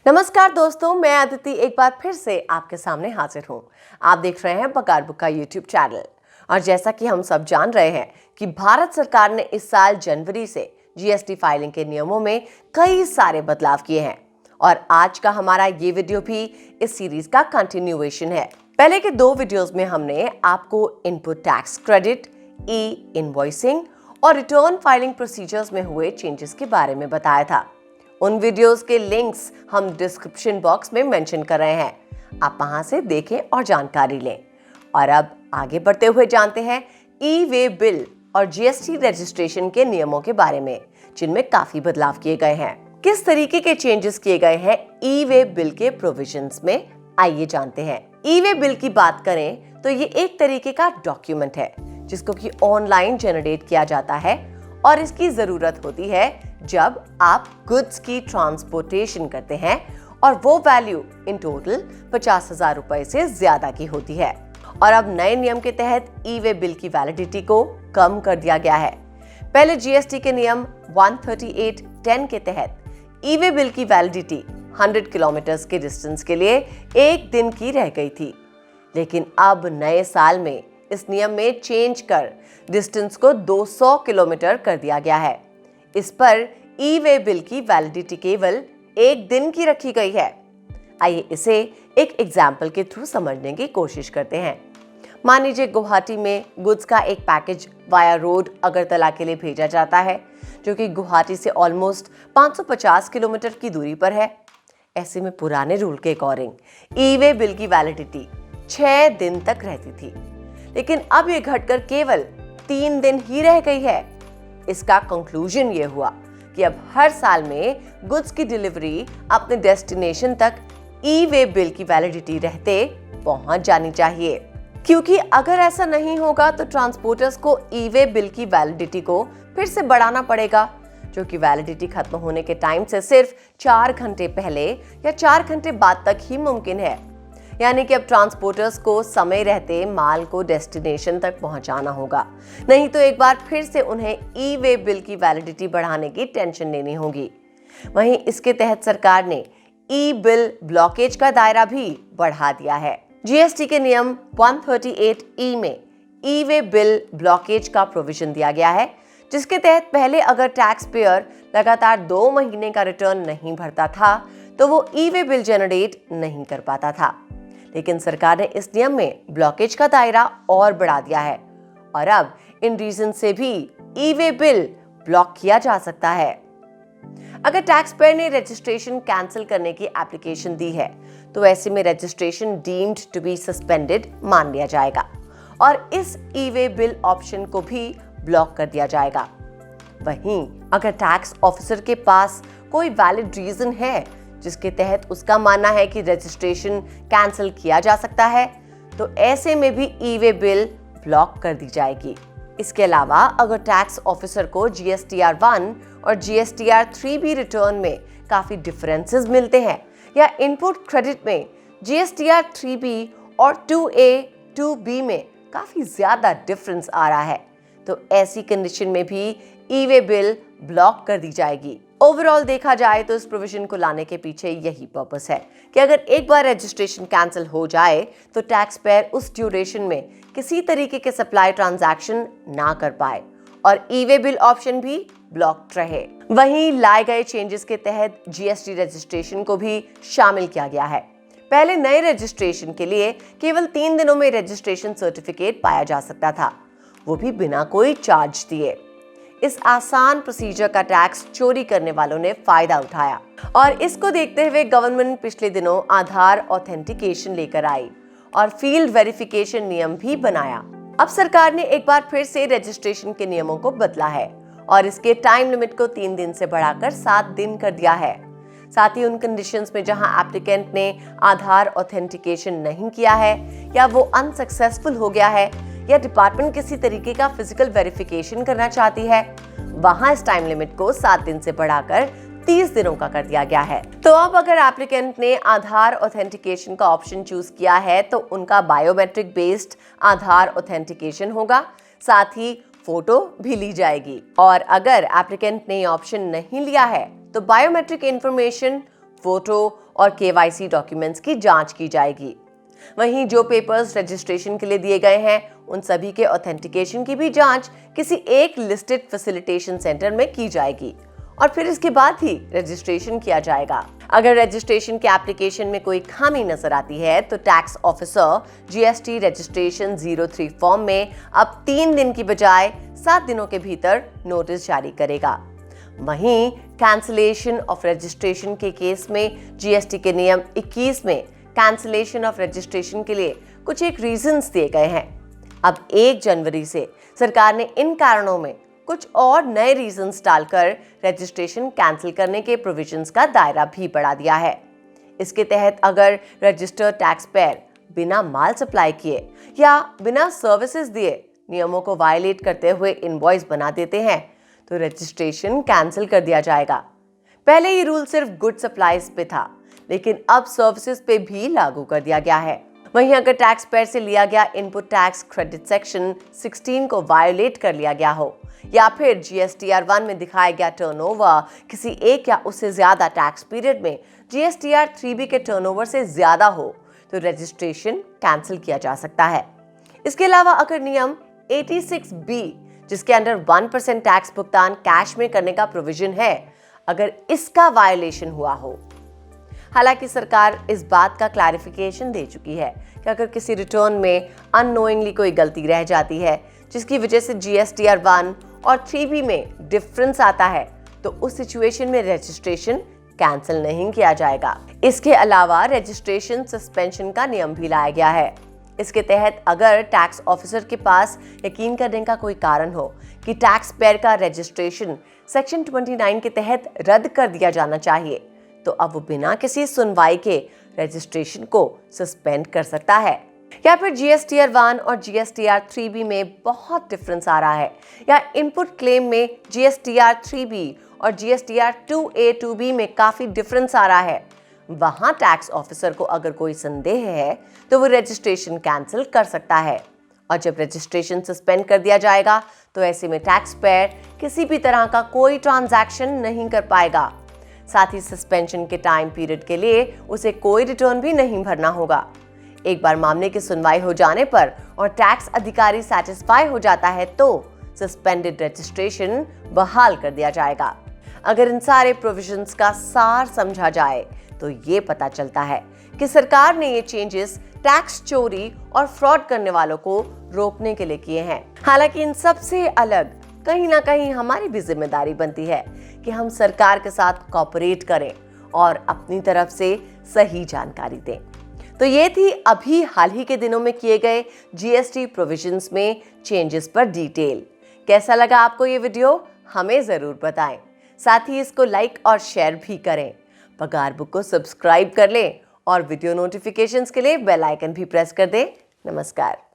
नमस्कार दोस्तों, मैं अदिति एक बार फिर से आपके सामने हाजिर हूँ। आप देख रहे हैं पगार बुक का यूट्यूब चैनल। और जैसा कि हम सब जान रहे हैं कि भारत सरकार ने इस साल जनवरी से जीएसटी फाइलिंग के नियमों में कई सारे बदलाव किए हैं और आज का हमारा ये वीडियो भी इस सीरीज का कंटिन्यूएशन है। पहले के 2 वीडियोस में हमने आपको इनपुट टैक्स क्रेडिट, ई इनवॉइसिंग और रिटर्न फाइलिंग प्रोसीजर्स में हुए चेंजेस के बारे में बताया था। उन वीडियोस के लिंक्स हम डिस्क्रिप्शन बॉक्स में मेंशन कर रहे हैं, आप वहां से देखें और जानकारी लें। और अब आगे बढ़ते हुए जानते हैं ई वे बिल और जीएसटी रजिस्ट्रेशन के नियमों के बारे में, जिनमें काफी बदलाव किए गए हैं। किस तरीके के चेंजेस किए गए हैं ई वे बिल के प्रोविजंस में, आइए जानते हैं। ई वे बिल की बात करें तो ये एक तरीके का डॉक्यूमेंट है जिसको कि ऑनलाइन जनरेट किया जाता है और इसकी जरूरत होती है जब आप गुड्स की ट्रांसपोर्टेशन करते हैं और वो वैल्यू इन टोटल 50,000 रुपए से ज्यादा की होती है। और अब नए नियम के तहत ई वे बिल की वैलिडिटी को कम कर दिया गया है। पहले जीएसटी के नियम 138(10) के तहत ई वे बिल की वैलिडिटी 100 किलोमीटर के डिस्टेंस के लिए 1 दिन की रह गई थी, लेकिन अब नए साल में इस नियम में चेंज कर डिस्टेंस को 200 किलोमीटर कर दिया गया है। इस पर ई वे बिल की वैलिडिटी केवल 1 दिन की रखी गई है। आइए इसे एक एग्जाम्पल के थ्रू समझने की कोशिश करते हैं। मान लीजिए गुवाहाटी में गुड्स का एक पैकेज वाया रोड अगरतला के लिए भेजा जाता है, जो कि गुवाहाटी से ऑलमोस्ट 550 किलोमीटर की दूरी पर है। ऐसे में पुराने रूल के अकॉर्डिंग ई वे बिल की वैलिडिटी 6 दिन तक रहती थी, लेकिन अब ये घटकर केवल 3 दिन ही रह गई है। इसका कंक्लूजन ये हुआ कि अब हर साल में गुड्स की डिलीवरी अपने डेस्टिनेशन तक ई वे बिल की वैलिडिटी रहते पहुंच जानी चाहिए, क्योंकि अगर ऐसा नहीं होगा तो ट्रांसपोर्टर्स को ई वे बिल की वैलिडिटी को फिर से बढ़ाना पड़ेगा, जो कि वैलिडिटी खत्म होने के टाइम से सिर्फ 4 घंटे पहले या 4 घंटे बाद तक ही मुमकिन है। यानी कि अब ट्रांसपोर्टर्स को समय रहते माल को डेस्टिनेशन तक पहुंचाना होगा, नहीं तो एक बार फिर से उन्हें ई वे बिल की वैलिडिटी बढ़ाने की टेंशन लेनी होगी। वहीं इसके तहत सरकार ने ई बिल ब्लॉकेज का दायरा भी बढ़ा दिया है। जीएसटी के नियम 138(e) में ई वे बिल ब्लॉकेज का प्रोविजन दिया गया है, जिसके तहत पहले अगर टैक्स पेयर लगातार 2 महीने का रिटर्न नहीं भरता था तो वो ई वे बिल जनरेट नहीं कर पाता था। लेकिन सरकार ने इस नियम में ब्लॉकेज का दायरा और बढ़ा दिया है और अब इन रीजन से भी ई वे बिल ब्लॉक किया जा सकता है। अगर टैक्स पेयर ने रजिस्ट्रेशन कैंसिल करने की एप्लीकेशन दी है तो ऐसे में registration deemed to be suspended मान लिया जाएगा और इस ई वे बिल ऑप्शन को भी ब्लॉक कर दिया जाएगा। वहीं अगर टैक्स ऑफिसर के पास कोई वैलिड रीजन है जिसके तहत उसका मानना है कि रजिस्ट्रेशन कैंसिल किया जा सकता है, तो ऐसे में भी ई वे बिल ब्लॉक कर दी जाएगी। इसके अलावा अगर टैक्स ऑफिसर को जीएसटीआर 1 और जीएसटीआर 3B रिटर्न में काफी डिफरेंसेस मिलते हैं या इनपुट क्रेडिट में जीएसटीआर 3B और 2A 2B में काफी ज्यादा डिफरेंस आ रहा है, तो ऐसी कंडीशन में भी ई वे बिल ब्लॉक कर दी जाएगी। ओवरऑल देखा जाए तो इस प्रोविजन को लाने के पीछे यही पर्पस है कि अगर एक बार रजिस्ट्रेशन कैंसिल हो जाए तो टैक्स पेयर उस ड्यूरेशन में किसी तरीके के सप्लाई ट्रांजैक्शन ना कर पाए और ई वे बिल ऑप्शन भी ब्लॉक्ड रहे। वहीं लाए गए चेंजेस के तहत जीएसटी रजिस्ट्रेशन को भी शामिल किया गया है। पहले नए रजिस्ट्रेशन के लिए केवल 3 दिनों में रजिस्ट्रेशन सर्टिफिकेट पाया जा सकता था, वो भी बिना कोई चार्ज दिए। इस आसान प्रोसीजर का टैक्स चोरी करने वालों ने फायदा उठाया और इसको देखते हुए गवर्नमेंट पिछले दिनों आधार ऑथेंटिकेशन लेकर आई और फील्ड वेरिफिकेशन नियम भी बनाया। अब सरकार ने एक बार फिर से रजिस्ट्रेशन के नियमों को बदला है और इसके टाइम लिमिट को 3 दिन से बढ़ाकर 7 दिन कर दिया है। साथ ही उन कंडीशंस में जहां एप्लीकेंट ने आधार ऑथेंटिकेशन नहीं किया है या वो अनसक्सेसफुल हो गया है या डिपार्टमेंट किसी तरीके का फिजिकल वेरिफिकेशन करना चाहती है, वहां इस टाइम लिमिट को 7 दिन से बढ़ाकर 30 दिनों का कर दिया गया है। तो अब अगर एप्लीकेंट ने आधार ऑथेंटिकेशन का ऑप्शन चूज किया है तो उनका बायोमेट्रिक बेस्ड आधार ऑथेंटिकेशन होगा, साथ ही फोटो भी ली जाएगी। और अगर एप्लीकेंट ने ऑप्शन नहीं लिया है तो बायोमेट्रिक इंफॉर्मेशन, फोटो और केवाईसी डॉक्यूमेंट्स की जांच की जाएगी। वहीं जो पेपर्स रजिस्ट्रेशन के लिए दिए गए हैं उन सभी के ऑथेंटिकेशन की भी जांच किसी एक लिस्टेड फैसिलिटेशन सेंटर में की जाएगी और फिर इसके बाद ही रजिस्ट्रेशन किया जाएगा। अगर रजिस्ट्रेशन के एप्लीकेशन में कोई खामी नजर आती है तो tax officer GST registration 03 form में अब 3 दिन की बजाय 7 दिनों के भीतर नोटिस जारी करेगा। वहीं कैंसिलेशन ऑफ रजिस्ट्रेशन के केस में जीएसटी के नियम 21 में कैंसिलेशन ऑफ रजिस्ट्रेशन के लिए कुछ एक रीजंस दिए गए हैं। अब 1 जनवरी से सरकार ने इन कारणों में कुछ और नए रीजंस डालकर रजिस्ट्रेशन कैंसिल करने के प्रोविजंस का दायरा भी बढ़ा दिया है। इसके तहत अगर रजिस्टर्ड टैक्स पेयर बिना माल सप्लाई किए या बिना सर्विसेज दिए नियमों को वायलेट करते हुए इनवॉइस बना देते हैं तो रजिस्ट्रेशन कैंसिल कर दिया जाएगा। पहले ये रूल सिर्फ गुड सप्लाईज पे था, लेकिन अब सर्विसेज पे भी लागू कर दिया गया है। वहीं अगर टैक्स पेयर से लिया गया इनपुट टैक्स क्रेडिट सेक्शन 16 को वायोलेट कर लिया गया हो या फिर जीएसटीआर 1 में दिखाया गया टर्नओवर किसी एक या उससे ज्यादा टैक्स पीरियड में जीएसटीआर 3B के टर्नओवर से ज्यादा हो तो रजिस्ट्रेशन कैंसिल किया जा सकता है। इसके अलावा अगर नियम 86B जिसके अंडर 1% टैक्स भुगतान कैश में करने का प्रोविजन है, अगर इसका वायोलेशन हुआ हो। हालांकि सरकार इस बात का क्लैरिफिकेशन दे चुकी है कि अगर किसी रिटर्न में अननोइंगली कोई गलती रह जाती है जिसकी वजह से जीएसटीआर 1 और 3B में डिफरेंस आता है तो उस सिचुएशन में रजिस्ट्रेशन कैंसिल नहीं किया जाएगा। इसके अलावा रजिस्ट्रेशन सस्पेंशन का नियम भी लाया गया है। इसके तहत अगर टैक्स ऑफिसर के पास यकीन करने का कोई कारण हो कि टैक्स पेयर का रजिस्ट्रेशन सेक्शन 29 के तहत रद्द कर दिया जाना चाहिए तो अब वो बिना किसी सुनवाई के रजिस्ट्रेशन को सस्पेंड कर सकता है। या फिर जीएसटीआर 1 और जीएसटीआर 3B में बहुत डिफरेंस आ रहा है या इनपुट क्लेम में जीएसटीआर 3B और जीएसटीआर 2A 2B में काफी डिफरेंस आ रहा है, वहां टैक्स ऑफिसर को अगर कोई संदेह है तो वो रजिस्ट्रेशन कैंसिल कर सकता है और जब रजिस्ट्रेशन सस्पेंड कर दिया जाएगा तो ऐसे में टैक्स पेयर किसी भी तरह का कोई ट्रांजैक्शन नहीं कर पाएगा। साथ ही सस्पेंशन के टाइम पीरियड के लिए उसे कोई रिटर्न भी नहीं भरना होगा। एक बार मामले की सुनवाई हो जाने पर और टैक्स अधिकारी सैटिस्फाई हो जाता है तो सस्पेंडेड रजिस्ट्रेशन बहाल कर दिया जाएगा। अगर इन सारे प्रोविजंस का सार समझा जाए तो ये पता चलता है कि सरकार ने ये चेंजेस टैक्स चोरी और फ्रॉड करने वालों को रोकने के लिए किए हैं। हालांकि इन सब से अलग कहीं ना कहीं हमारी भी जिम्मेदारी बनती है कि हम सरकार के साथ कोऑपरेट करें और अपनी तरफ से सही जानकारी दें। तो ये थी अभी हाल ही के दिनों में किए गए जीएसटी प्रोविजंस में चेंजेस पर डिटेल। कैसा लगा आपको ये वीडियो हमें जरूर बताएं। साथ ही इसको लाइक और शेयर भी करें। पगार बुक को सब्सक्राइब कर लें और वीडियो नोटिफिकेशंस के लिए बेल आइकन भी प्रेस कर दें। नमस्कार।